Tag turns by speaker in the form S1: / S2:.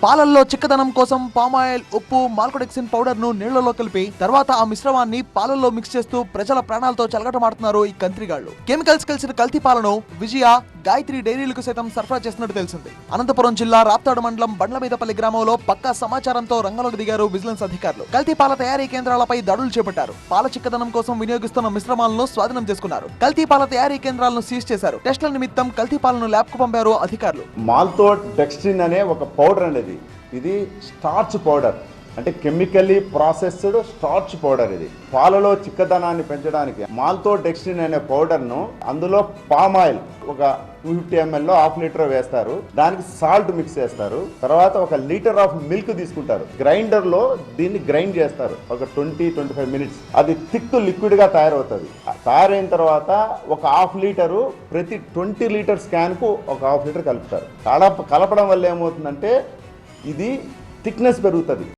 S1: పాలల్లో చిక్కదనం కోసం పామాయిల్, ఉప్పు, మాల్కోడెక్సిన్ పౌడర్ ను నీళ్లలో కలిపి తర్వాత ఆ మిశ్రమాన్ని పాలల్లో మిక్స్ చేస్తూ ప్రజల ప్రాణాలతో చెలగటమాడుతున్నారు ఈ కంత్రిగాళ్లు. కెమికల్స్ కలిసిన కల్తీ పాలను విజయ, గాయత్రి డైరీలకు సైతం సరఫరా చేస్తున్నట్టు తెలిసింది. అనంతపురం జిల్లా రాప్తాడు మండలం బండ్లమీదపల్లి గ్రామంలో పక్కా సమాచారంతో రంగంలోకి దిగారు విజిలెన్స్ అధికారులు. కల్తీ పాల తయారీ కేంద్రాలపై దాడులు చేపట్టారు. పాల చిక్కదనం కోసం వినియోగిస్తున్న మిశ్రమాలను స్వాధీనం చేసుకున్నారు. కల్తీ పాల తయారీ కేంద్రాలను సీజ్ చేశారు. టెస్టుల నిమిత్తం కల్తీ పాలను ల్యాబ్ కు పంపారు అధికారులు.
S2: మాల్తోడెక్స్ట్రిన్ అనే ఒక పౌడర్ అనేది, ఇది స్టార్చ్ పౌడర్, అంటే కెమికల్లీ ప్రాసెస్డ్ స్టార్చ్ పౌడర్. ఇది పాలలో చిక్కదనాన్ని పెంచడానికి మాల్తోడెక్స్ట్రిన్ అనే పౌడర్ను అందులో పామ్ ఆయిల్ ఒక 50 ml హాఫ్ లీటర్ వేస్తారు. దానికి సాల్ట్ మిక్స్ చేస్తారు. తర్వాత 1 లీటర్ ఆఫ్ మిల్క్ తీసుకుంటారు. గ్రైండర్ లో దీన్ని గ్రైండ్ చేస్తారు ఒక 20-25 మినిట్స్. అది థిక్ లిక్విడ్ గా తయారవుతుంది. తయారైన తర్వాత ఒక హాఫ్ లీటరు ప్రతి 20 లీటర్స్ క్యాన్ కు ఒక హాఫ్ లీటర్ కలుపుతారు. కలపడం వల్ల ఏమవుతుందంటే ఇది థిక్నెస్ పెరుగుతుంది.